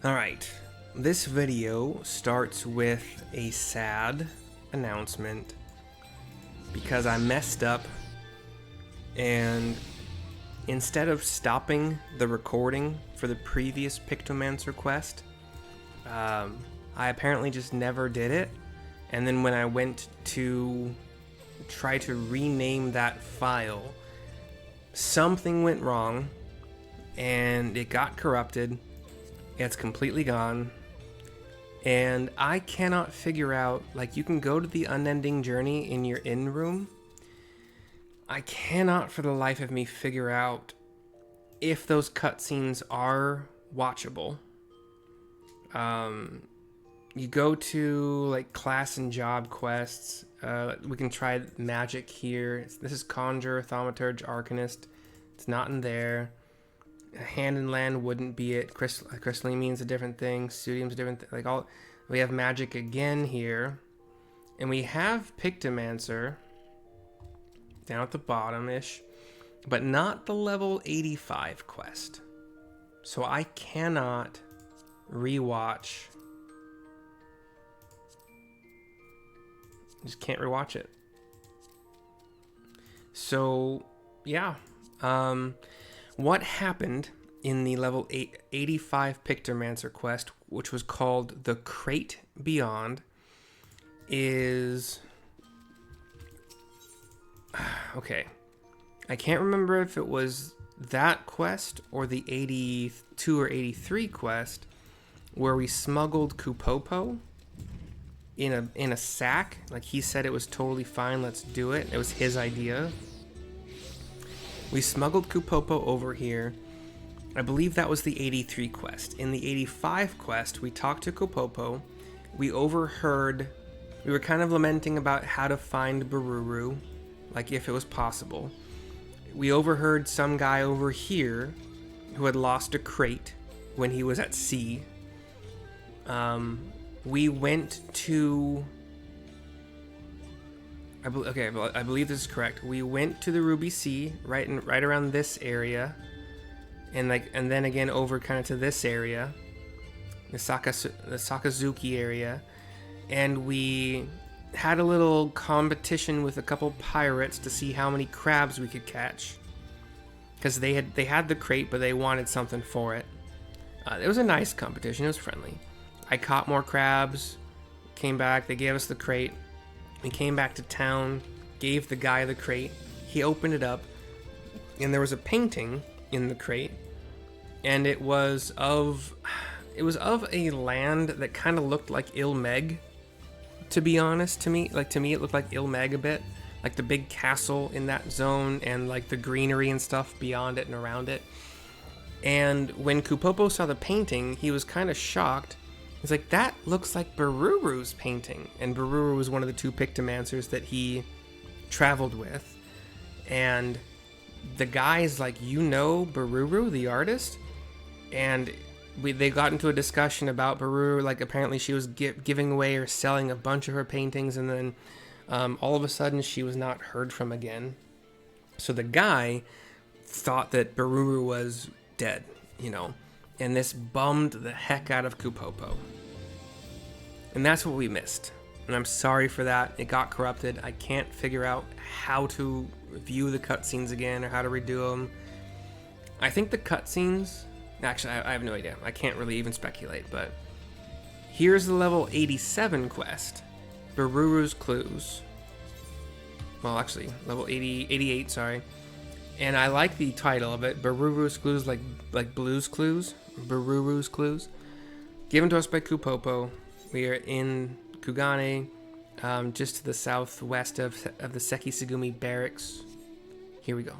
Alright, this video starts with a sad announcement because I messed up, and instead of stopping the recording for the previous Pictomancer quest, I apparently just never did it. And then when I went to try to rename that file, something went wrong and it got corrupted. It's completely gone, and I cannot figure out, like, you can go to the unending journey in your in room. I cannot for the life of me figure out if those cutscenes are watchable. You go to like class and job quests. We can try magic here. This is Conjure, Thaumaturge, Arcanist. It's not in there. Hand and land wouldn't be it. Crystalline means a different thing. Studium's a different thing. Like, all we have magic again here, and we have Pictomancer down at the bottom-ish, but not the level 85 quest. So I cannot rewatch. Just can't rewatch it. So yeah. What happened in the level 85 Pictomancer quest, which was called the Crate Beyond, is... Okay. I can't remember if it was that quest or the 82 or 83 quest where we smuggled Kupopo in a sack. Like, he said it was totally fine, let's do it. It was his idea. We smuggled Kupopo over here. I believe that was the 83 quest. In the 85 quest, we talked to Kupopo. We overheard... We were kind of lamenting about how to find Beruru, like if it was possible. We overheard some guy over here who had lost a crate when he was at sea. We went to... I believe this is correct. We went to the Ruby Sea, right around this area, and then again over kind of to this area, the Sakazuki area, and we had a little competition with a couple pirates to see how many crabs we could catch, because they had the crate, but they wanted something for it. It was a nice competition. It was friendly. I caught more crabs, came back. They gave us the crate. We came back to town, gave the guy the crate. He opened it up, and there was a painting in the crate, and it was of a land that kind of looked like Ilmeg, to be honest. To me, it looked like Ilmeg a bit, like the big castle in that zone, and like the greenery and stuff beyond it and around it. And when Kupopo saw the painting, he was kind of shocked. He's like, that looks like Beruru's painting. And Beruru was one of the two Pictomancers that he traveled with. And the guy's like, you know Beruru, the artist? And they got into a discussion about Beruru. Like, apparently she was giving away or selling a bunch of her paintings. And then all of a sudden she was not heard from again. So the guy thought that Beruru was dead, you know. And this bummed the heck out of Kupopo. And that's what we missed. And I'm sorry for that. It got corrupted. I can't figure out how to view the cutscenes again or how to redo them. I think the cutscenes... Actually, I have no idea. I can't really even speculate, but... Here's the level 87 quest. Beruru's Clues. Well, actually, level 88, sorry. And I like the title of it. Beruru's Clues, like Blue's Clues. Beruru's Clues, given to us by Kupopo. We are in Kugane, just to the southwest of the Sekisugumi barracks. Here we go.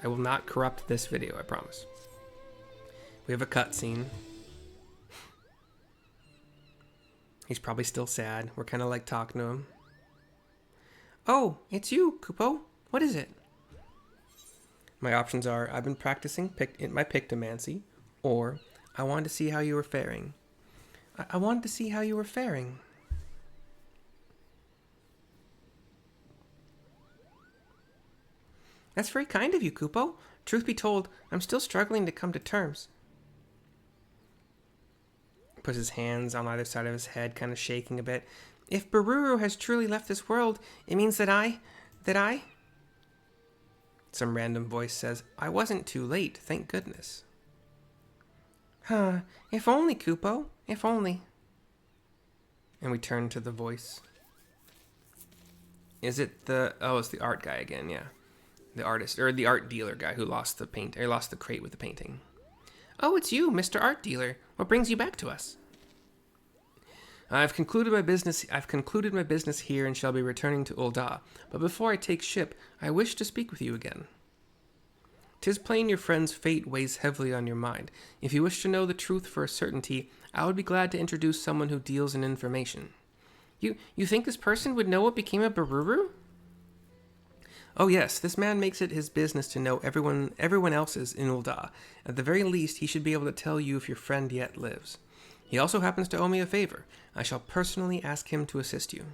I will not corrupt this video, I promise. We have a cutscene. He's probably still sad. We're kind of like talking to him. Oh, it's you, Kupo. What is it? My options are, I've been practicing my Pictomancy, or I wanted to see how you were faring. I wanted to see how you were faring. That's very kind of you, Kupo. Truth be told, I'm still struggling to come to terms. puts his hands on either side of his head, kind of shaking a bit. If Beruru has truly left this world, it means that I... Some random voice says, I wasn't too late, thank goodness. Huh, if only, Kupo, if only. And we turn to the voice. Is it the... Oh, it's the art guy again, yeah. The artist, or the art dealer guy who lost the paint, or lost the crate with the painting. Oh, it's you, Mr. Art Dealer. What brings you back to us? I've concluded my business here and shall be returning to Ul'dah. But before I take ship, I wish to speak with you again. 'Tis plain your friend's fate weighs heavily on your mind. If you wish to know the truth for a certainty, I would be glad to introduce someone who deals in information. You think this person would know what became of Beruru? Oh yes, this man makes it his business to know everyone else's in Ul'dah. At the very least, he should be able to tell you if your friend yet lives. He also happens to owe me a favor. I shall personally ask him to assist you.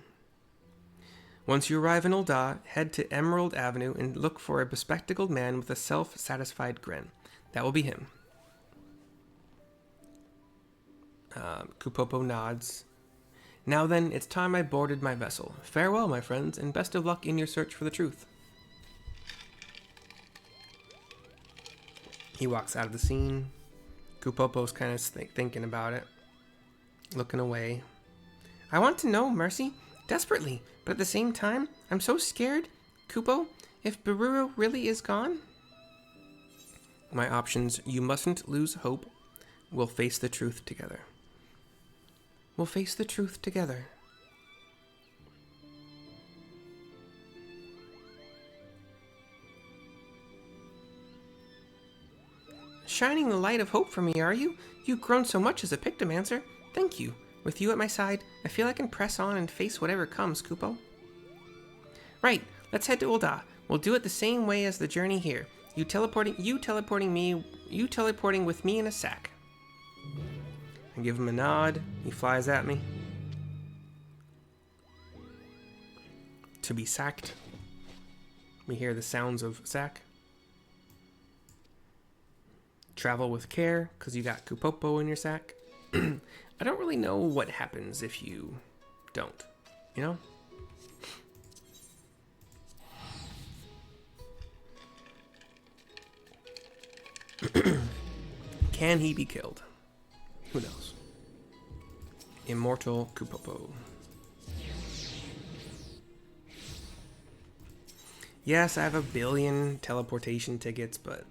Once you arrive in Ul'dah, head to Emerald Avenue and look for a bespectacled man with a self-satisfied grin. That will be him. Kupopo nods. Now then, it's time I boarded my vessel. Farewell, my friends, and best of luck in your search for the truth. He walks out of the scene. Kupopo's kind of thinking about it. Looking away. I want to know, Mercy. Desperately. But at the same time, I'm so scared. Kupo, if Beruru really is gone? My options. You mustn't lose hope. We'll face the truth together. We'll face the truth together. Shining the light of hope for me, are you? You've grown so much as a Pictomancer. Thank you. With you at my side, I feel I can press on and face whatever comes, Kupo. Right, let's head to Ul'dah. We'll do it the same way as the journey here. You teleporting with me in a sack. I give him a nod. He flies at me. To be sacked. We hear the sounds of sack. Travel with care, because you got Kupopo in your sack. I don't really know what happens if you don't, you know? Can he be killed? Who knows? Immortal Kupopo. Yes, I have 1 billion teleportation tickets, but,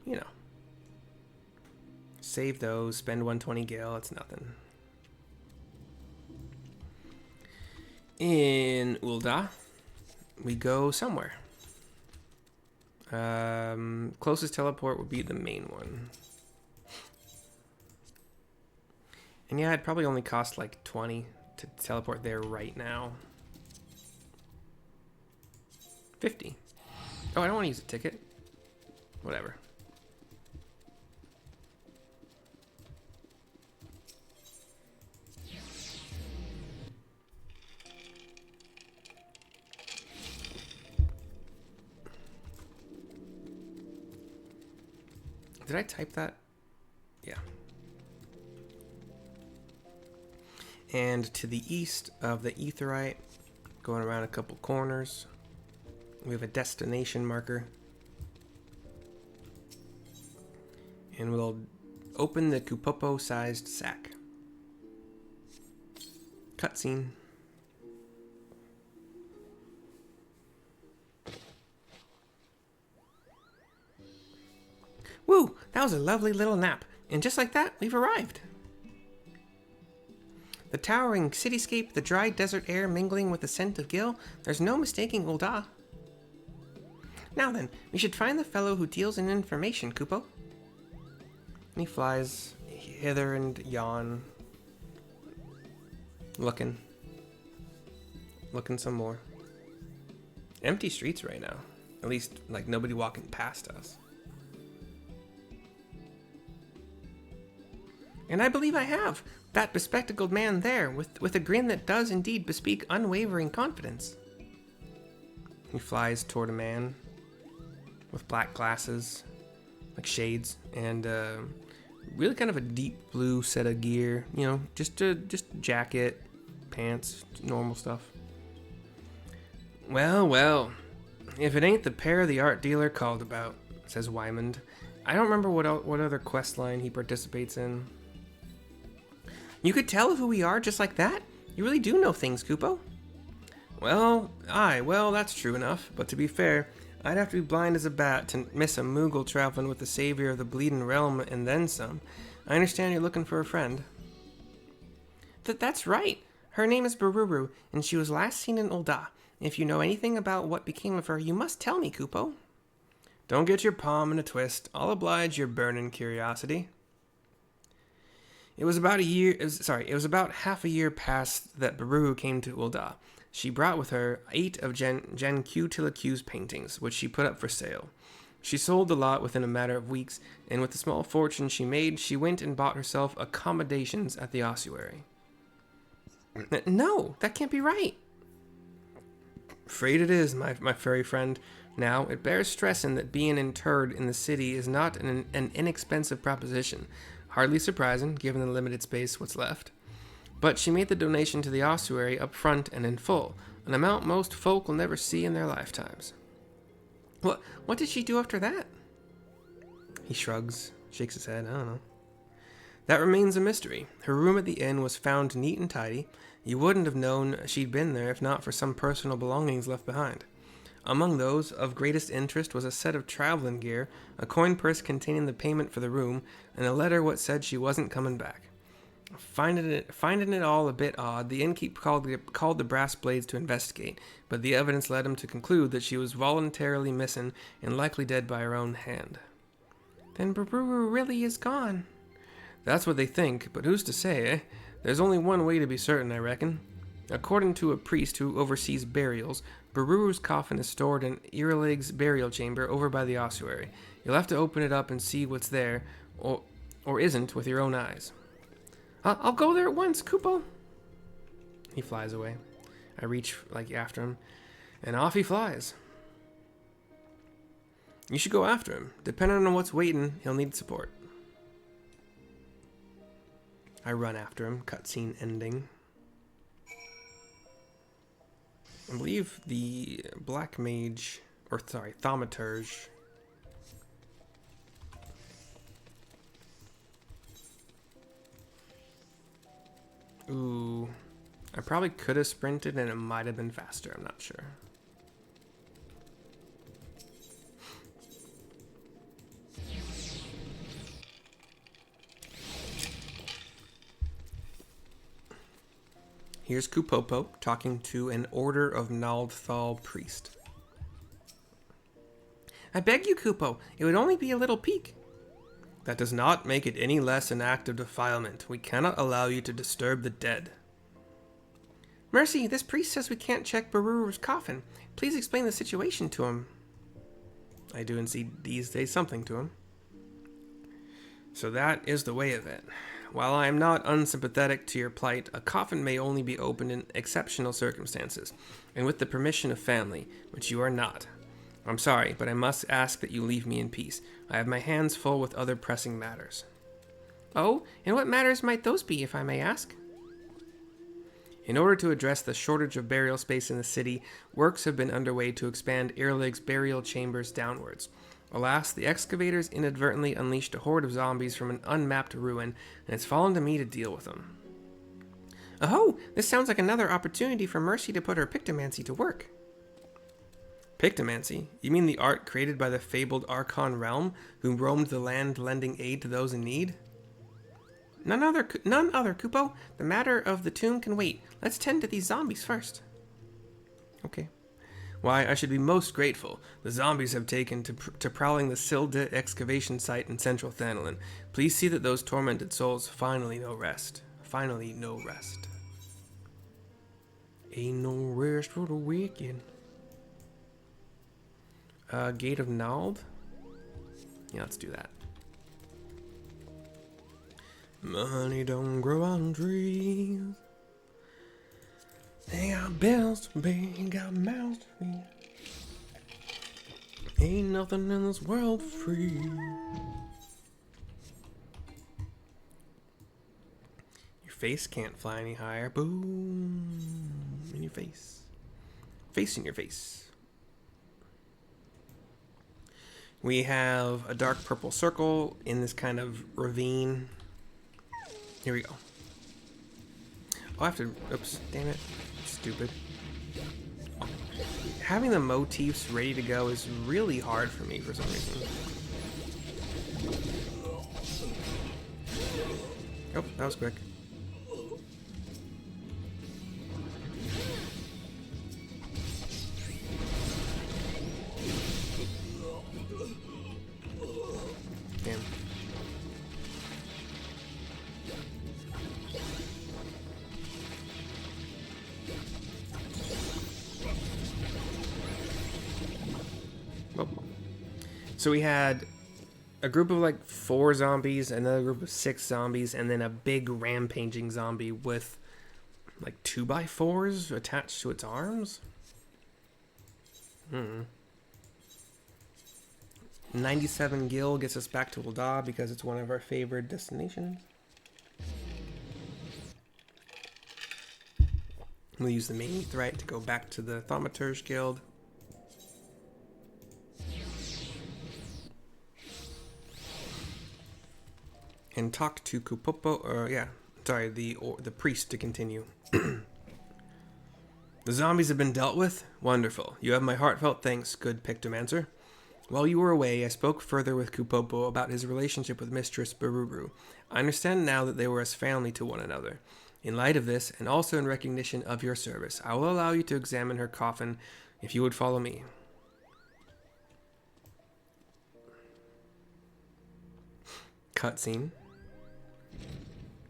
you know. Save those, spend 120 gil, it's nothing. In Ul'dah, we go somewhere. Closest teleport would be the main one. And yeah, it'd probably only cost like 20 to teleport there right now. 50. Oh, I don't want to use a ticket. Whatever. Did I type that? Yeah. And to the east of the Aetheryte, going around a couple corners, we have a destination marker. And we'll open the Kupopo-sized sack. Cutscene. Woo! That was a lovely little nap. And just like that, we've arrived. The towering cityscape, the dry desert air mingling with the scent of Gil, there's no mistaking Ul'dah. Now then, we should find the fellow who deals in information, Kupo. And he flies hither and yon. Looking some more. Empty streets right now. At least, like, nobody walking past us. And I believe I have. That bespectacled man there, with a grin that does indeed bespeak unwavering confidence. He flies toward a man with black glasses, like shades, and really kind of a deep blue set of gear. You know, just jacket, pants, normal stuff. Well, well, if it ain't the pair the art dealer called about, says Wymond. I don't remember what other quest line he participates in. You could tell who we are just like that? You really do know things, Kupo. Well, that's true enough, but to be fair, I'd have to be blind as a bat to miss a Moogle traveling with the savior of the Bleeding Realm and then some. I understand you're looking for a friend. That's right. Her name is Beruru, and she was last seen in Ul'dah. If you know anything about what became of her, you must tell me, Kupo. Don't get your palm in a twist. I'll oblige your burning curiosity. It was about half a year past that Beruru came to Ul'dah. She brought with her 8 of Gen Q Tilla Q's paintings, which she put up for sale. She sold the lot within a matter of weeks, and with the small fortune she made, she went and bought herself accommodations at the ossuary. No, that can't be right. Afraid it is, my furry friend. Now, it bears stressing that being interred in the city is not an inexpensive proposition. Hardly surprising, given the limited space what's left. But she made the donation to the ossuary up front and in full, an amount most folk will never see in their lifetimes. What did she do after that? He shrugs, shakes his head, I don't know. That remains a mystery. Her room at the inn was found neat and tidy. You wouldn't have known she'd been there if not for some personal belongings left behind. Among those of greatest interest was a set of traveling gear, a coin purse containing the payment for the room, and a letter what said she wasn't coming back. Finding it all a bit odd, the innkeep called the brass blades to investigate, but the evidence led him to conclude that she was voluntarily missing and likely dead by her own hand. Then Beruru really is gone. That's what they think, but who's to say, eh? There's only one way to be certain, I reckon. According to a priest who oversees burials, Beruru's coffin is stored in Irrelig's burial chamber over by the ossuary. You'll have to open it up and see what's there, or isn't, with your own eyes. I'll go there at once, Kupo. He flies away. I reach after him, and off he flies. You should go after him. Depending on what's waiting, he'll need support. I run after him, cutscene ending. I believe the Black Mage, Thaumaturge. Ooh, I probably could have sprinted and it might have been faster, I'm not sure. Here's Kupopo talking to an Order of Naldthal priest. I beg you, Kupo, it would only be a little peek. That does not make it any less an act of defilement. We cannot allow you to disturb the dead. Mercy, this priest says we can't check Beruru's coffin. Please explain the situation to him. I do indeed say something to him. So that is the way of it. While I am not unsympathetic to your plight, a coffin may only be opened in exceptional circumstances, and with the permission of family, which you are not. I'm sorry, but I must ask that you leave me in peace. I have my hands full with other pressing matters. Oh, and what matters might those be, if I may ask? In order to address the shortage of burial space in the city, works have been underway to expand Irrelig's burial chambers downwards. Alas, the excavators inadvertently unleashed a horde of zombies from an unmapped ruin, and it's fallen to me to deal with them. Oh, this sounds like another opportunity for Mercy to put her pictomancy to work. Pictomancy? You mean the art created by the fabled Archon realm, who roamed the land lending aid to those in need? None other, Kupo. The matter of the tomb can wait. Let's tend to these zombies first. Okay. Why, I should be most grateful. The zombies have taken to prowling the Ul'dah excavation site in central Thanalan. Please see that those tormented souls finally know rest. Finally know rest. Ain't no rest for the wicked. Gate of Nald? Yeah, let's do that. Money don't grow on trees. They got bills to pay, got mouths to feed. Ain't nothing in this world free. face can't fly any higher. Boom. In your face. Face in your face. We have a dark purple circle in this kind of ravine. Here we go. Oh, I have to... Oops. Damn it. Stupid. Oh. Having the motifs ready to go is really hard for me for some reason. Oh, that was quick. Damn. Oh. So we had a group of like 4 zombies, another group of 6 zombies, and then a big rampaging zombie with like 2x4s attached to its arms. 97 gil gets us back to Ul'dah because it's one of our favorite destinations. We'll use the main Aetheryte to go back to the Thaumaturge Guild. And talk to Kupopo, the priest to continue. The zombies have been dealt with? Wonderful. You have my heartfelt thanks, good Pictomancer. While you were away, I spoke further with Kupopo about his relationship with Mistress Beruru. I understand now that they were as family to one another. In light of this, and also in recognition of your service, I will allow you to examine her coffin if you would follow me. Cutscene.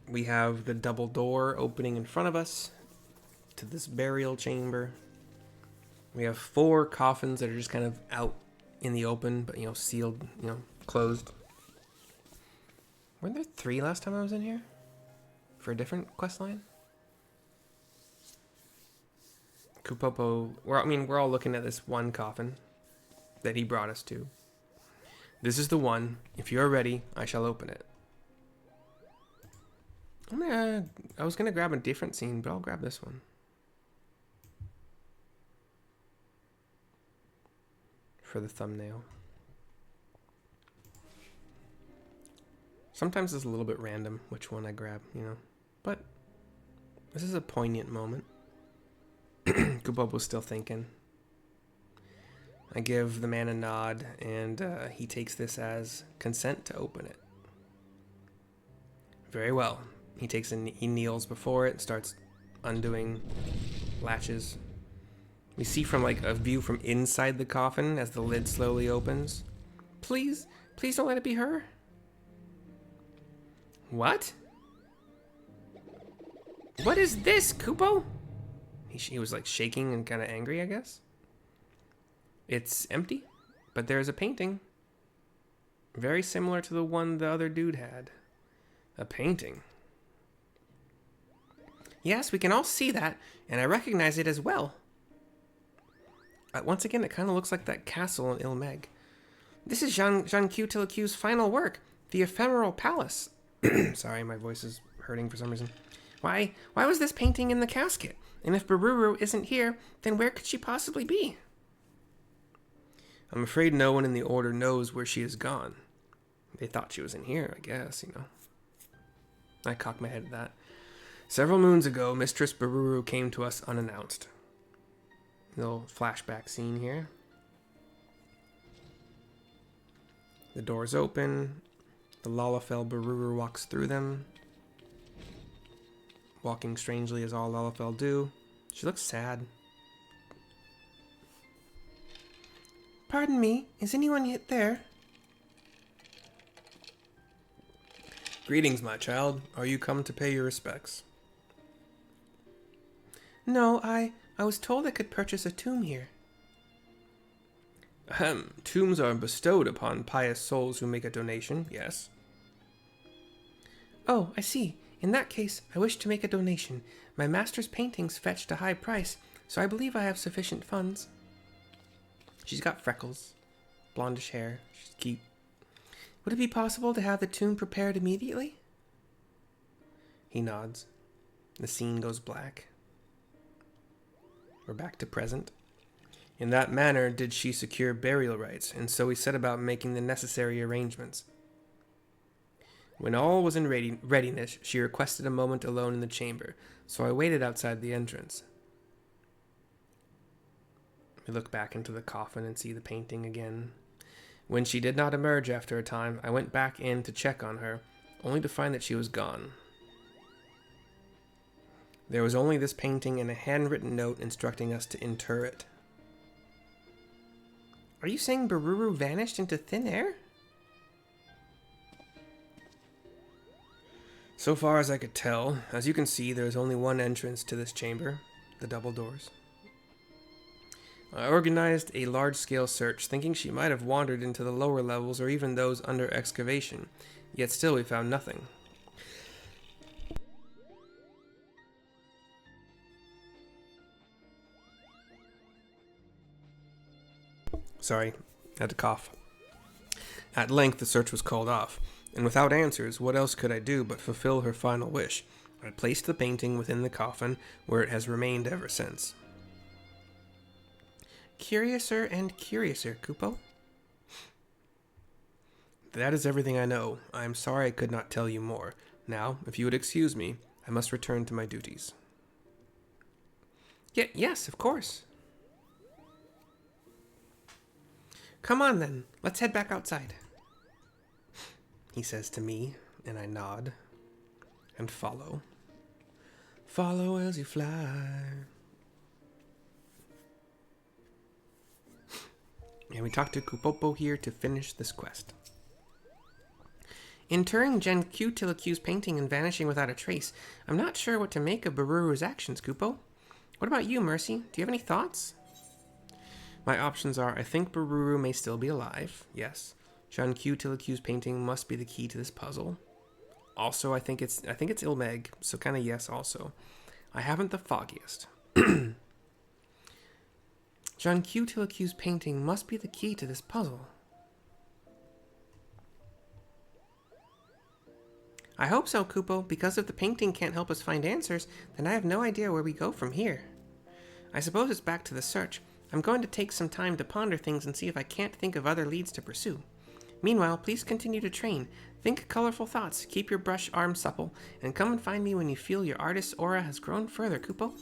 We have the double door opening in front of us to this burial chamber. We have 4 coffins that are just kind of out in the open, but, sealed, closed. Weren't there 3 last time I was in here? For a different quest line? Kupopo, we're all looking at this one coffin that he brought us to. This is the one. If you are ready, I shall open it. I was gonna grab a different scene, but I'll grab this one. For the thumbnail. Sometimes it's a little bit random which one I grab, But this is a poignant moment. Kupopo's still thinking. I give the man a nod, and he takes this as consent to open it. Very well. He kneels before it, starts undoing latches. We see from a view from inside the coffin as the lid slowly opens. Please don't let it be her. What? What is this, Kupo? He was shaking and kind of angry, I guess. It's empty, but there's a painting. Very similar to the one the other dude had. A painting. Yes, we can all see that, and I recognize it as well. Once again, it kind of looks like that castle in Ilmeg. This is Jean Q Tilleque's final work, the Ephemeral Palace. Sorry, my voice is hurting for some reason. Why was this painting in the casket? And if Beruru isn't here, then where could she possibly be? I'm afraid no one in the Order knows where she has gone. They thought she was in here, I guess, I cocked my head at that. Several moons ago, Mistress Beruru came to us unannounced. Little flashback scene here. The doors open. The Lalafell Beruru walks through them. Walking strangely as all Lalafell do. She looks sad. Pardon me, is anyone yet there? Greetings, my child. Are you come to pay your respects? No, I was told I could purchase a tomb here. Ahem. Tombs are bestowed upon pious souls who make a donation, yes? Oh, I see. In that case, I wish to make a donation. My master's paintings fetched a high price, so I believe I have sufficient funds. She's got freckles, blondish hair. She's cute. Would it be possible to have the tomb prepared immediately? He nods. The scene goes black. We're back to present. In that manner did she secure burial rights, and so we set about making the necessary arrangements. When all was in readiness, she requested a moment alone in the chamber, so I waited outside the entrance. We look back into the coffin and see the painting again. When she did not emerge after a time, I went back in to check on her, only to find that she was gone. There was only this painting and a handwritten note instructing us to inter it. Are you saying Beruru vanished into thin air? So far as I could tell, as you can see, there is only one entrance to this chamber, the double doors. I organized a large-scale search, thinking she might have wandered into the lower levels or even those under excavation, yet still we found nothing. Sorry, had to cough. At length the search was called off, and without answers, what else could I do but fulfill her final wish? I placed the painting within the coffin, where it has remained ever since. Curiouser and curiouser, Kupo. That is everything I know. I am sorry I could not tell you more. Now, if you would excuse me, I must return to my duties. Yes, of course. Come on then, let's head back outside. He says to me, and I nod and follow. Follow as you fly. And we talk to Kupopo here to finish this quest. Interring Gen Q Tilacu's painting and vanishing without a trace, I'm not sure what to make of Beruru's actions, Kupo. What about you, Mercy? Do you have any thoughts? My options are, I think Beruru may still be alive, yes. Gen Q Tilacu's painting must be the key to this puzzle. Also, I think it's Ilmeg, so kind of yes also. I haven't the foggiest. Gen Q Tilacu's painting must be the key to this puzzle. I hope so, Kupo, because if the painting can't help us find answers, then I have no idea where we go from here. I suppose it's back to the search. I'm going to take some time to ponder things and see if I can't think of other leads to pursue. Meanwhile, please continue to train. Think colorful thoughts, keep your brush arm supple, and come and find me when you feel your artist's aura has grown further, Kupo.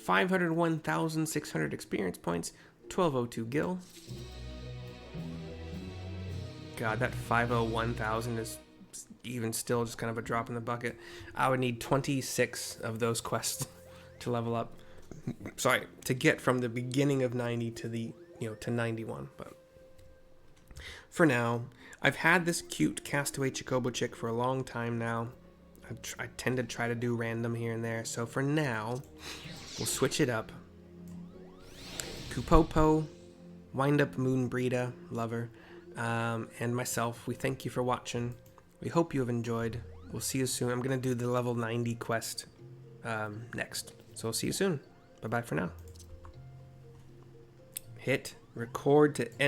501,600 experience points, 1202 gil. God, that 501,000 is even still just kind of a drop in the bucket. I would need 26 of those quests to level up. Sorry, to get from the beginning of 90 to the, to 91. But for now, I've had this cute Castaway Chocobo chick for a long time now. I tend to try to do random here and there. So for now, we'll switch it up. Kupopo, Wind Up Moon Breeda, lover, and myself, we thank you for watching. We hope you have enjoyed. We'll see you soon. I'm going to do the level 90 quest next. So we'll see you soon. Bye-bye for now. Hit record to end.